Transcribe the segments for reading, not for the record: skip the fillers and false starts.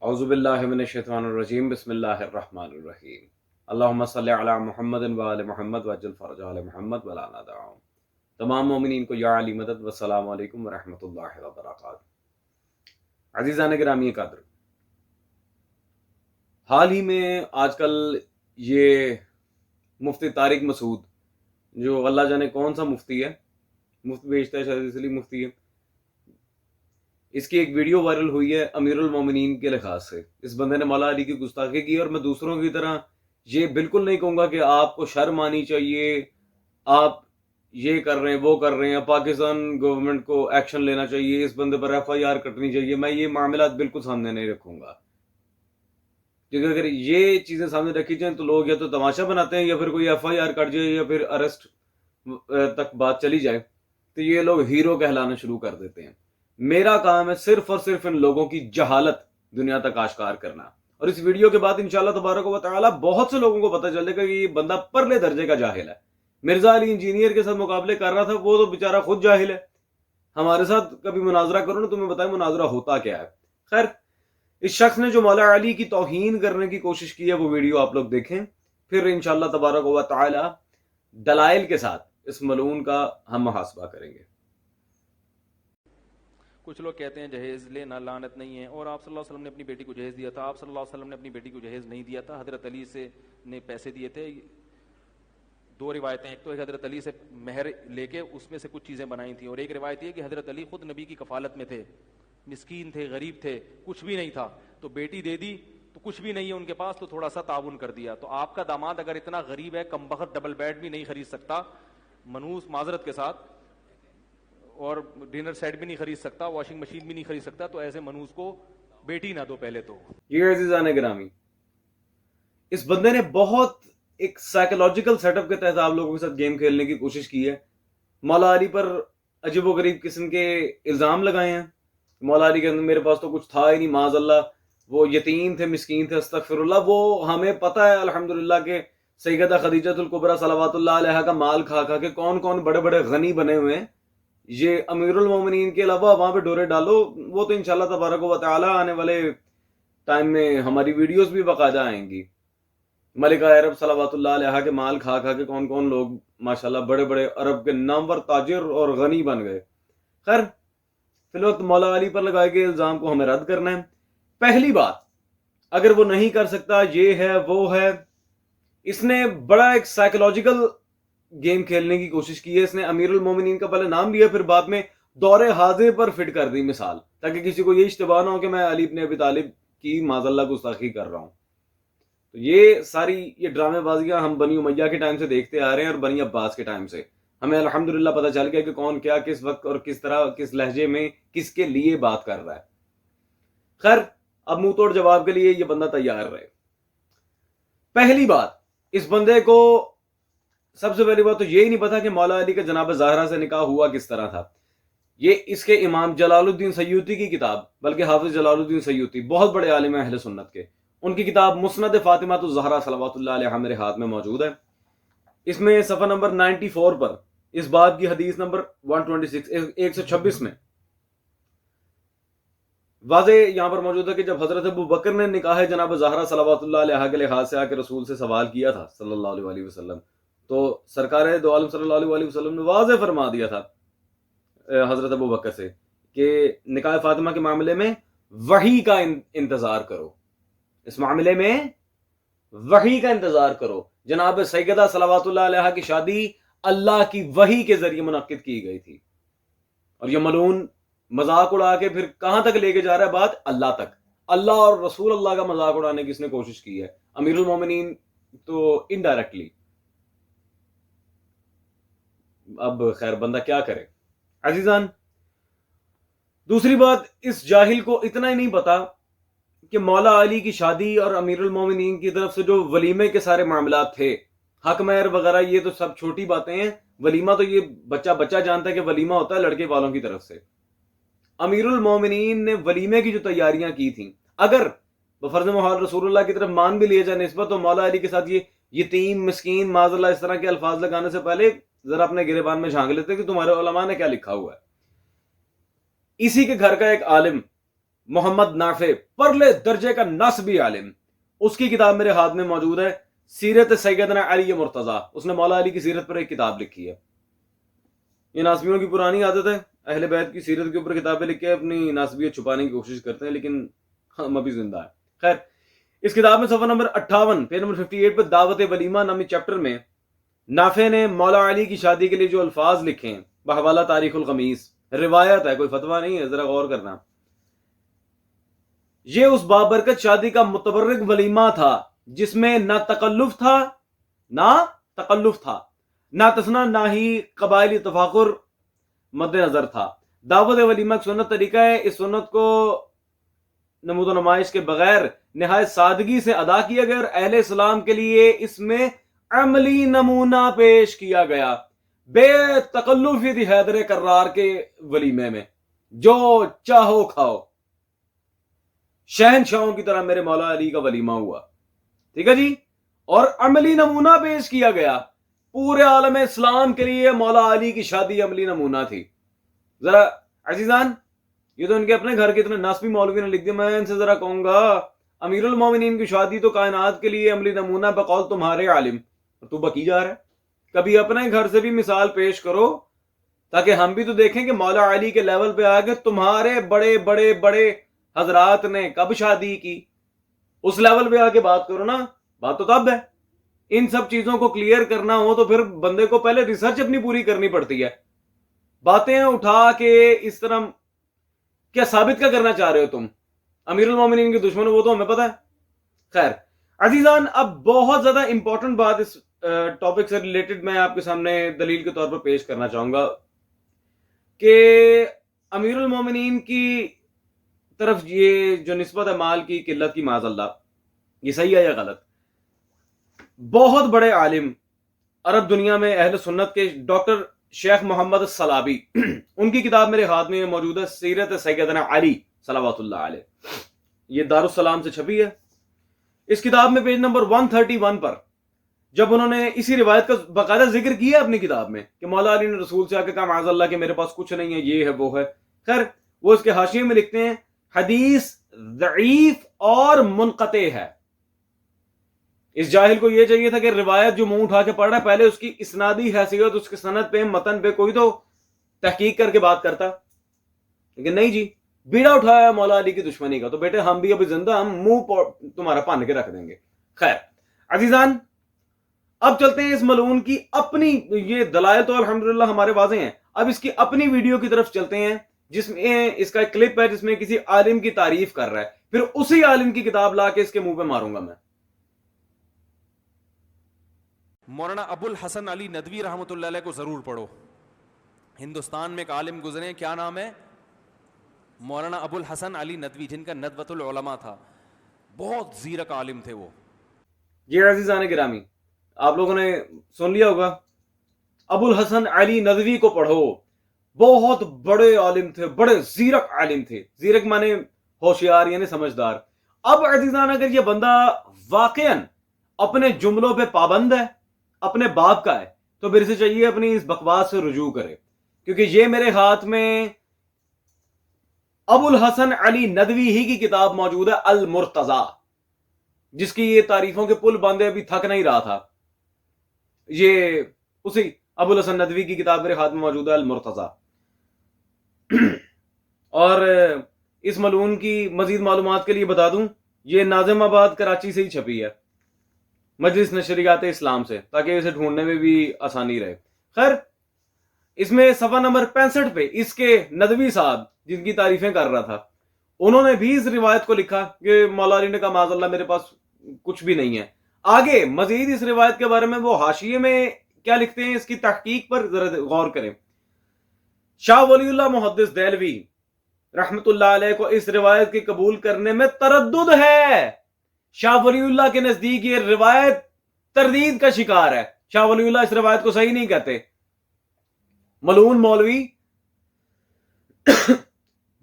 اعوذ باللہ من الشیطان الرجیم بسم اللہ الرحمن الرحیم اللہم صلی علی محمد و آل محمد وعجل فرج آل محمد ولا ندعهم۔ تمام مومنین کو یا علی مدد والسلام علیکم ورحمۃ اللہ وبرکاتہ۔ عزیزان گرامی قدر، حال ہی میں آج کل یہ مفتی طارق مسعود، جو اللہ جانے کون سا مفتی ہے، مفتی بیچتا ہے شاید اس لیے مفتی ہے، اس کی ایک ویڈیو وائرل ہوئی ہے امیر المومنین کے لحاظ سے۔ اس بندے نے مولا علی کی گستاخی کی، اور میں دوسروں کی طرح یہ بالکل نہیں کہوں گا کہ آپ کو شرم آنی چاہیے، آپ یہ کر رہے ہیں وہ کر رہے ہیں، پاکستان گورنمنٹ کو ایکشن لینا چاہیے، اس بندے پر ایف آئی آر کٹنی چاہیے۔ میں یہ معاملات بالکل سامنے نہیں رکھوں گا، کیونکہ اگر یہ چیزیں سامنے رکھی جائیں تو لوگ یا تو تماشا بناتے ہیں، یا پھر کوئی ایف آئی آر کٹ جائے یا پھر ارسٹ تک بات چلی جائے تو یہ لوگ ہیرو کہلانا شروع کر دیتے ہیں۔ میرا کام ہے صرف اور صرف ان لوگوں کی جہالت دنیا تک آشکار کرنا، اور اس ویڈیو کے بعد انشاءاللہ تبارک و تعالی بہت سے لوگوں کو پتہ چلے گا کہ یہ بندہ پرلے درجے کا جاہل ہے۔ مرزا علی انجینئر کے ساتھ مقابلے کر رہا تھا، وہ تو بیچارہ خود جاہل ہے۔ ہمارے ساتھ کبھی مناظرہ کرو نا، تمہیں بتائیں مناظرہ ہوتا کیا ہے۔ خیر، اس شخص نے جو مولا علی کی توہین کرنے کی کوشش کی ہے وہ ویڈیو آپ لوگ دیکھیں، پھر انشاءاللہ تبارک و تعالی دلائل کے ساتھ اس ملعون کا ہم محاسبہ کریں گے۔ کچھ لوگ کہتے ہیں جہیز لینا لعنت نہیں ہے، اور آپ صلی اللہ علیہ وسلم نے اپنی بیٹی کو جہیز دیا تھا۔ آپ صلی اللہ علیہ وسلم نے اپنی بیٹی کو جہیز نہیں دیا تھا، حضرت علی سے نے پیسے دیے تھے۔ دو روایتیں، ایک تو حضرت علی سے مہر لے کے اس میں سے کچھ چیزیں بنائی تھیں، اور ایک روایت یہ کہ حضرت علی خود نبی کی کفالت میں تھے، مسکین تھے، غریب تھے، کچھ بھی نہیں تھا، تو بیٹی دے دی تو کچھ بھی نہیں ہے ان کے پاس، تو تھوڑا سا تعاون کر دیا۔ تو آپ کا داماد اگر اتنا غریب ہے، کم بخت ڈبل بیڈ بھی نہیں خرید سکتا، منوس معذرت کے ساتھ، اور ڈنر سیٹ بھی نہیں خرید سکتا، واشنگ مشین بھی نہیں خرید سکتا، تو ایسے منوس کو بیٹی نہ دو پہلے تو۔ یہ عزیزان گرامی، اس بندے نے بہت ایک سائیکولوجیکل سیٹ اپ کے تحت آپ لوگوں کے ساتھ گیم کھیلنے کی کوشش کی ہے۔ مولا علی پر عجیب و غریب قسم کے الزام لگائے ہیں۔ مولا علی کے میرے پاس تو کچھ تھا ہی نہیں، معاذ اللہ، وہ یتیم تھے، مسکین تھے، استغفر اللہ۔ وہ ہمیں پتہ ہے الحمدللہ کہ سیدہ خدیجۃ الکبریٰ صلوات اللہ علیہا کا مال کھا کھا کے کون کون بڑے بڑے غنی بنے ہوئے ہیں۔ یہ امیر المومنین کے علاوہ وہاں پہ ڈورے ڈالو، وہ تو انشاءاللہ تبارک و تعالی آنے والے ٹائم میں ہماری ویڈیوز بھی باقاعدہ آئیں گی۔ ملکہ عرب صلوات اللہ علیہا کے مال کھا کھا کے کون کون لوگ ماشاءاللہ بڑے بڑے عرب کے نامور تاجر اور غنی بن گئے۔ خیر، فی الوقت مولا علی پر لگائے گئے الزام کو ہمیں رد کرنا ہے۔ پہلی بات، اگر وہ نہیں کر سکتا، یہ ہے وہ ہے، اس نے بڑا ایک سائیکولوجیکل گیم کھیلنے کی کوشش کی ہے۔ اس نے امیر المومنین کا پہلے نام لیا، پھر بعد میں دور حاضر پر فٹ کر دی مثال، تاکہ کسی کو یہ اشتباہ نہ ہو کہ میں علی بن ابی طالب کی معاذ اللہ گستاخی کر رہا ہوں۔ تو یہ ساری یہ ڈرامے بازیاں ہم بنی امیہ کے ٹائم سے دیکھتے آ رہے ہیں، اور بنی عباس کے ٹائم سے ہمیں الحمدللہ پتہ چل گیا کہ کون کیا کس وقت اور کس طرح کس لہجے میں کس کے لیے بات کر رہا ہے۔ خیر، اب منہ توڑ جواب کے لیے یہ بندہ تیار رہے۔ پہلی بات، اس بندے کو سب سے پہلی بات تو یہی نہیں پتا کہ مولا علی کا جناب زہرا سے نکاح ہوا کس طرح تھا۔ یہ اس کے امام جلال الدین سیوطی کی کتاب، بلکہ حافظ جلال الدین سیوطی بہت بڑے عالم اہل سنت کے، ان کی کتاب مسند فاطمہ الزہرا صلوات اللہ علیہا میرے ہاتھ میں موجود ہے۔ اس میں صفحہ نمبر 94 پر اس بات کی حدیث نمبر 126 میں واضح یہاں پر موجود ہے کہ جب حضرت ابو بکر نے نکاح جناب زہرا صلوات اللہ علیہا کے لحاظ سے آ کے رسول سے سوال کیا تھا صلی اللہ علیہ وسلم، تو سرکار دو عالم صلی اللہ علیہ وسلم نے واضح فرما دیا تھا حضرت ابو بکر سے کہ نکاح فاطمہ کے معاملے میں وحی کا انتظار کرو، اس معاملے میں وحی کا انتظار کرو۔ جناب سیدہ صلوات اللہ علیہا کی شادی اللہ کی وحی کے ذریعے منعقد کی گئی تھی، اور یہ ملعون مذاق اڑا کے پھر کہاں تک لے کے جا رہا ہے بات؟ اللہ تک۔ اللہ اور رسول اللہ کا مذاق اڑانے کی اس نے کوشش کی ہے، امیر المومنین تو انڈائریکٹلی۔ اب خیر بندہ کیا کرے عزیزان۔ دوسری بات، اس جاہل کو اتنا ہی نہیں پتا کہ مولا علی کی شادی اور امیر المومنین کی طرف سے جو ولیمے کے سارے معاملات تھے، حق مہر وغیرہ، یہ تو سب چھوٹی باتیں ہیں۔ ولیمہ تو یہ بچہ جانتا ہے کہ ولیمہ ہوتا ہے لڑکے والوں کی طرف سے۔ امیر المومنین نے ولیمے کی جو تیاریاں کی تھیں، اگر بفرض محال رسول اللہ کی طرف مان بھی لیے جائے نسبت، تو مولا علی کے ساتھ یہ یتیم مسکین معاذ اللہ اس طرح کے الفاظ لگانے سے پہلے ذرا اپنے گریبان میں جھانک لیتے کہ تمہارے علماء نے کیا لکھا ہوا ہے۔ اسی کے گھر کا ایک عالم محمد نافع پرلے درجے کا نسبی عالم، اس کی کتاب میرے ہاتھ میں موجود ہے، سیرت سیدنا علی مرتضی. اس نے مولا علی کی سیرت پر ایک کتاب لکھی ہے. یہ ناسبیوں کی پرانی عادت ہے، اہل بیت کی سیرت کے اوپر کتابیں لکھ کے اپنی ناسبیت چھپانے کی کوشش کرتے ہیں، لیکن ہم ابھی زندہ ہیں. خیر، اس کتاب میں صفحہ نمبر 58 پیج نمبر 58 پہ دعوت ولیمہ نامی چیپٹر میں نافع نے مولا علی کی شادی کے لیے جو الفاظ لکھے ہیں بحوالہ تاریخ الخمیس، روایت ہے، کوئی فتویٰ نہیں ہے، ذرا غور کرنا. یہ اس بابرکت شادی کا متبرک ولیمہ تھا جس میں نہ تکلف تھا نہ تسنہ، نہ ہی قبائلی تفاخر مد نظر تھا. دعوت ولیمہ ایک سنت طریقہ ہے، اس سنت کو نمود و نمائش کے بغیر نہایت سادگی سے ادا کیا گیا اور اہل اسلام کے لیے اس میں عملی نمونہ پیش کیا گیا. بے تکلف تھی حیدر کرار کے ولیمے میں، جو چاہو کھاؤ، شہنشاہوں کی طرح میرے مولا علی کا ولیمہ ہوا. ٹھیک ہے جی، اور عملی نمونہ پیش کیا گیا. پورے عالم اسلام کے لیے مولا علی کی شادی عملی نمونہ تھی. ذرا عزیزان، یہ تو ان کے اپنے گھر کے اتنے ناسبی مولوی نے لکھ دیا، میں ان سے ذرا کہوں گا امیر المومنین کی شادی تو کائنات کے لیے عملی نمونہ بقول تمہارے عالم، تو بکی جا رہا ہے. کبھی اپنے گھر سے بھی مثال پیش کرو تاکہ ہم بھی تو دیکھیں کہ مولا علی کے لیول پہ آگے تمہارے بڑے بڑے بڑے حضرات نے کب شادی کی. اس لیول پہ آ کے بات کرو نا، بات تو تب ہے. ان سب چیزوں کو کلیئر کرنا ہو تو پھر بندے کو پہلے ریسرچ اپنی پوری کرنی پڑتی ہے. باتیں اٹھا کے اس طرح کیا ثابت کیا کرنا چاہ رہے ہو تم؟ امیر المومنین کے دشمن وہ تو ہمیں پتہ ہے. خیر عزیزان، اب بہت زیادہ امپورٹنٹ بات اس ٹاپک سے ریلیٹڈ میں آپ کے سامنے دلیل کے طور پر پیش کرنا چاہوں گا کہ امیر المومنین کی طرف یہ جو نسبت ہے مال کی قلت کی، معاذ اللہ، یہ صحیح ہے یا غلط؟ بہت بڑے عالم عرب دنیا میں اہل سنت کے ڈاکٹر شیخ محمد الصلابی، ان کی کتاب میرے ہاتھ میں موجود ہے، سیرت سیدنا علی صلوات اللہ علیہ. یہ دارالسلام سے چھپی ہے. اس کتاب میں پیج نمبر 131 پر جب انہوں نے اسی روایت کا باقاعدہ ذکر کیا اپنی کتاب میں کہ مولا علی نے رسول سے آ کے کہا معاذ اللہ کہ میرے پاس کچھ نہیں ہے، یہ ہے وہ ہے. خیر، وہ اس کے حاشیے میں لکھتے ہیں حدیث ضعیف اور منقطع ہے. اس جاہل کو یہ چاہیے تھا کہ روایت جو منہ اٹھا کے پڑھ رہا ہے پہلے اس کی اسنادی حیثیت، اس کی سند پہ، متن پہ کوئی تو تحقیق کر کے بات کرتا، لیکن نہیں جی، بیڑا اٹھایا مولا علی کی دشمنی کا. تو بیٹے ہم بھی ابھی زندہ، ہم منہ تمہارا پان کے رکھ دیں گے. خیر عزیزان، اب چلتے ہیں اس ملعون کی اپنی، یہ دلائل تو الحمدللہ ہمارے واضح ہیں، اب اس کی اپنی ویڈیو کی طرف چلتے ہیں جس میں اس کا ایک کلپ ہے جس میں کسی عالم کی تعریف کر رہا ہے، پھر اسی عالم کی کتاب لا کے اس کے منہ پہ ماروں گا میں. مولانا ابو الحسن علی ندوی رحمۃ اللہ علیہ کو ضرور پڑھو. ہندوستان میں ایک عالم گزرے، کیا نام ہے؟ مولانا ابو الحسن علی ندوی، جن کا ندوۃ العلماء تھا. بہت زیرک عالم تھے وہ. یہ عزیزان گرامی، آپ لوگوں نے سن لیا ہوگا، ابو الحسن علی ندوی کو پڑھو. بہت بڑے عالم تھے، بڑے زیرک عالم تھے. زیرک مانے ہوشیار، یعنی سمجھدار. اب عزیزان، اگر یہ بندہ واقعاً اپنے جملوں پہ پابند ہے، اپنے باپ کا ہے، تو پھر سے چاہیے اپنی اس بکواس سے رجوع کرے، کیونکہ یہ میرے ہاتھ میں ابو الحسن علی ندوی ہی کی کتاب موجود ہے، المرتضی، جس کی یہ تعریفوں کے پل باندھے ابھی تھک نہیں رہا تھا. یہ اسی ابو الحسن ندوی کی کتاب میرے ہاتھ میں موجود ہے، المرتضی. اور اس ملعون کی مزید معلومات کے لیے بتا دوں، یہ ناظم آباد کراچی سے ہی چھپی ہے، مجلس نشریات اسلام سے، تاکہ اسے ڈھونڈنے میں بھی آسانی رہے. خیر، اس میں صفحہ نمبر 65 پہ اس کے ندوی صاحب جن کی تعریفیں کر رہا تھا، انہوں نے بھی اس روایت کو لکھا کہ مولا علی نے کہا معاذ اللہ میرے پاس کچھ بھی نہیں ہے. آگے مزید اس روایت کے بارے میں وہ حاشیے میں کیا لکھتے ہیں، اس کی تحقیق پر ذرا غور کریں. شاہ ولی اللہ محدث دہلوی رحمت اللہ علیہ کو اس روایت کی قبول کرنے میں تردد ہے. شاہ ولی اللہ کے نزدیک یہ روایت تردید کا شکار ہے. شاہ ولی اللہ اس روایت کو صحیح نہیں کہتے. ملعون مولوی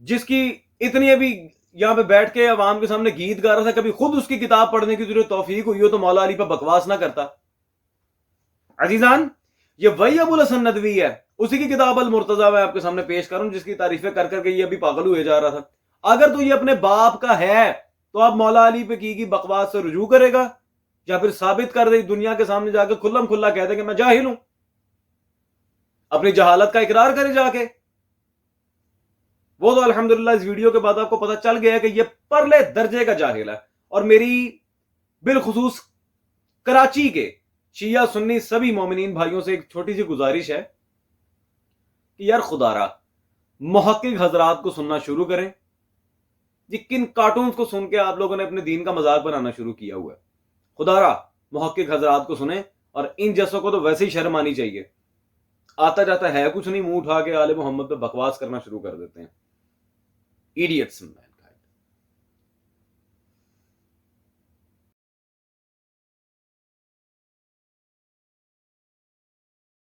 جس کی اتنی ابھی یہاں پہ بیٹھ کے عوام کے سامنے گیت گا رہا تھا، کبھی خود اس کی کتاب پڑھنے کی ضرورت توفیق ہوئی ہو تو مولا علی پہ بکواس نہ کرتا. عزیزان، یہ وہی ابو الحسن ندوی ہے، اسی کی کتاب المرتضی میں آپ کے سامنے پیش کروں، جس کی تعریفیں کر کر کے یہ ابھی پاگل ہوئے جا رہا تھا. اگر تو یہ اپنے باپ کا ہے تو اب مولا علی پہ کی بکواس سے رجوع کرے گا یا پھر ثابت کر دے دنیا کے سامنے جا کے کھلم کھلا کہہ دے کہ میں جاہل ہوں, اپنی جہالت کا اقرار کرے جا کے. وہ تو الحمدللہ اس ویڈیو کے بعد آپ کو پتہ چل گیا کہ یہ پرلے درجے کا جاہل ہے. اور میری بالخصوص کراچی کے شیعہ سنی سبھی مومنین بھائیوں سے ایک چھوٹی سی گزارش ہے کہ یار خدا را محقق حضرات کو سننا شروع کریں. یہ کن کارٹونز کو سن کے آپ لوگوں نے اپنے دین کا مذاق بنانا شروع کیا ہوا ہے. خدا را محقق حضرات کو سنیں, اور ان جیسوں کو تو ویسے ہی شرم آنی چاہیے. آتا جاتا ہے کچھ نہیں, منہ اٹھا کے آل محمد پہ بکواس کرنا شروع کر دیتے ہیں. ایڈیٹس.